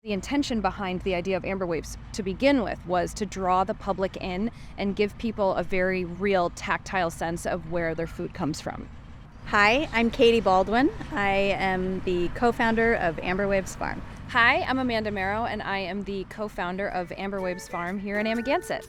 The intention behind the idea of Amber Waves to begin with was to draw the public in and give people a very real tactile sense of where their food comes from. Hi, I'm Katie Baldwin. I am the co-founder of Amber Waves Farm. Hi, I'm Amanda Merrow, and I am the co-founder of Amber Waves Farm here in Amagansett.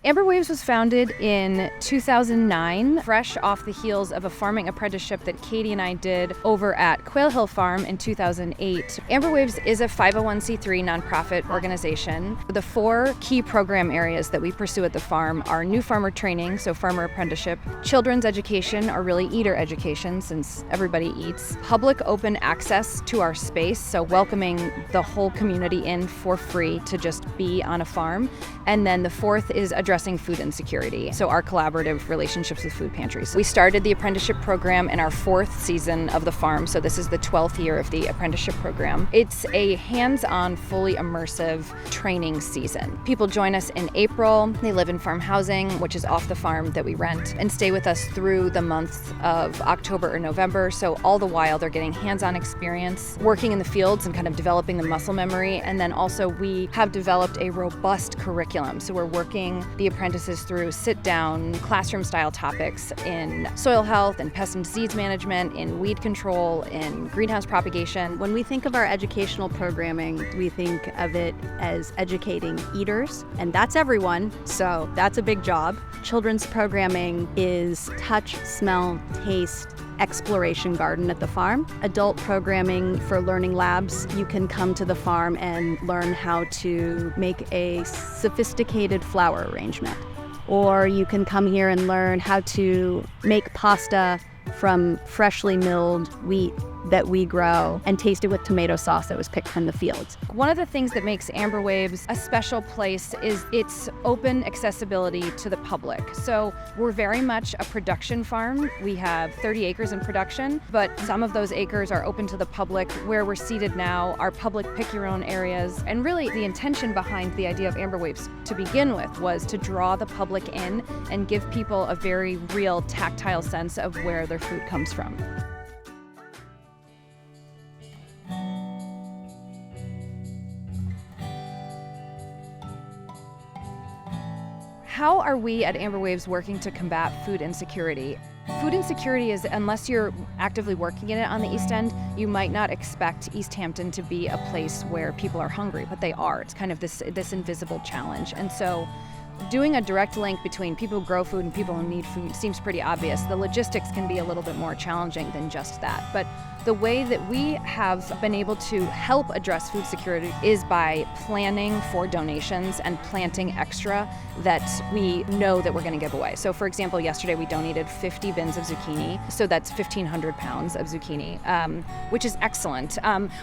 Amber Waves was founded in 2009, fresh off the heels of a farming apprenticeship that Katie and I did over at Quail Hill Farm in 2008. Amber Waves is a 501c3 nonprofit organization. The 4 key program areas that we pursue at the farm are new farmer training, so farmer apprenticeship, children's education, or really eater education since everybody eats, public open access to our space, so welcoming the whole community in for free to just be on a farm, and then the 4th is addressing food insecurity, so our collaborative relationships with food pantries. We started the apprenticeship program in our 4th season of the farm, so this is the 12th year of the apprenticeship program. It's a hands-on, fully immersive training season. People join us in April. They live in farm housing, which is off the farm that we rent, and stay with us through the month of October or November, so all the while they're getting hands-on experience, working in the fields and kind of developing the muscle memory, and then also we have developed a robust curriculum, so we're working the apprentices through sit-down classroom-style topics in soil health and pest and disease management, in weed control, in greenhouse propagation. When we think of our educational programming, we think of it as educating eaters, and that's everyone, so that's a big job. Children's programming is touch, smell, taste, exploration garden at the farm. Adult programming for learning labs, you can come to the farm and learn how to make a sophisticated flower arrangement. Or you can come here and learn how to make pasta from freshly milled wheat that we grow and taste it with tomato sauce that was picked from the fields. One of the things that makes Amber Waves a special place is its open accessibility to the public. So we're very much a production farm. We have 30 acres in production, but some of those acres are open to the public. Where we're seated now are public pick-your-own areas. And really the intention behind the idea of Amber Waves to begin with was to draw the public in and give people a very real tactile sense of where their food comes from. How are we at Amber Waves working to combat food insecurity? Food insecurity is, unless you're actively working in it on the East End, you might not expect East Hampton to be a place where people are hungry, but they are. It's kind of this invisible challenge. And so doing a direct link between people who grow food and people who need food seems pretty obvious. The logistics can be a little bit more challenging than just that. But the way that we have been able to help address food security is by planning for donations and planting extra that we know that we're going to give away. So for example, yesterday we donated 50 bins of zucchini, so that's 1,500 pounds of zucchini, which is excellent.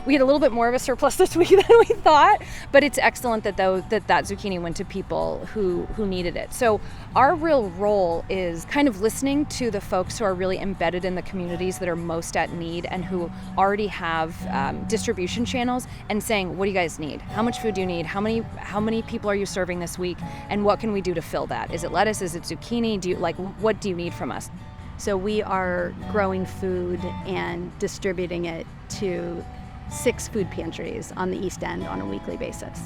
We had a little bit more of a surplus this week than we thought, but it's excellent that that zucchini went to people who needed it. So our real role is kind of listening to the folks who are really embedded in the communities that are most at need and who already have distribution channels, and saying, what do you guys need? How much food do you need? How many people are you serving this week? And what can we do to fill that? Is it lettuce? Is it zucchini? What do you need from us? So we are growing food and distributing it to 6 food pantries on the East End on a weekly basis.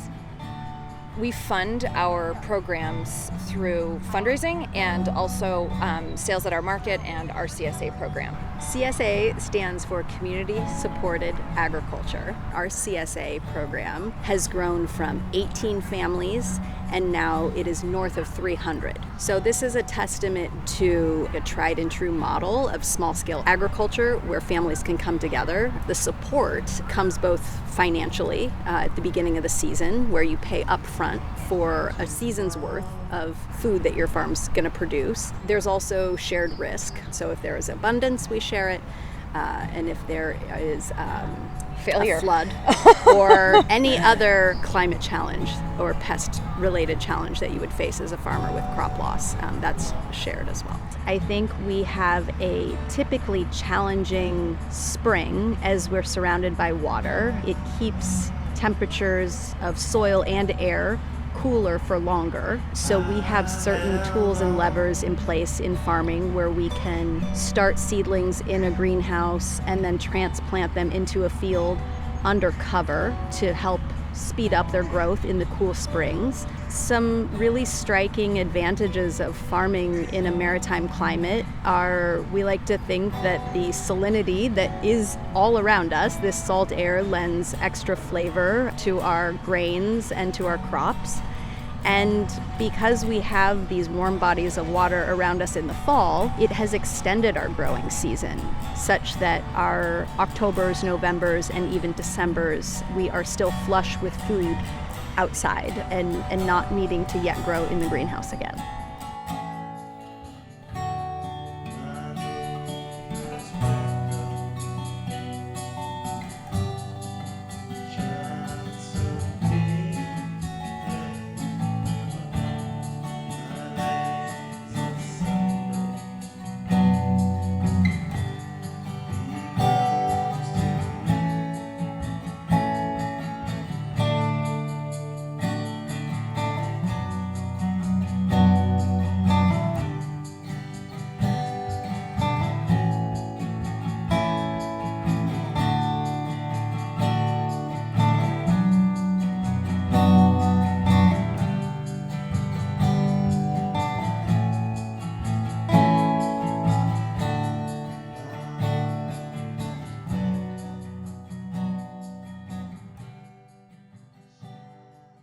We fund our programs through fundraising and also sales at our market and our CSA program. CSA stands for Community Supported Agriculture. Our CSA program has grown from 18 families and now it is north of 300. So this is a testament to a tried and true model of small scale agriculture where families can come together. The support comes both financially at the beginning of the season, where you pay upfront for a season's worth of food that your farm's going to produce. There's also shared risk. So if there is abundance, we share it. And if there is failure, a flood, or any other climate challenge or pest-related challenge that you would face as a farmer with crop loss, that's shared as well. I think we have a typically challenging spring as we're surrounded by water. It keeps temperatures of soil and air cooler for longer. So we have certain tools and levers in place in farming where we can start seedlings in a greenhouse and then transplant them into a field under cover to help speed up their growth in the cool springs. Some really striking advantages of farming in a maritime climate are, we like to think that the salinity that is all around us, this salt air, lends extra flavor to our grains and to our crops. And because we have these warm bodies of water around us in the fall, it has extended our growing season, such that our Octobers, Novembers, and even Decembers, we are still flush with food outside and not needing to yet grow in the greenhouse again.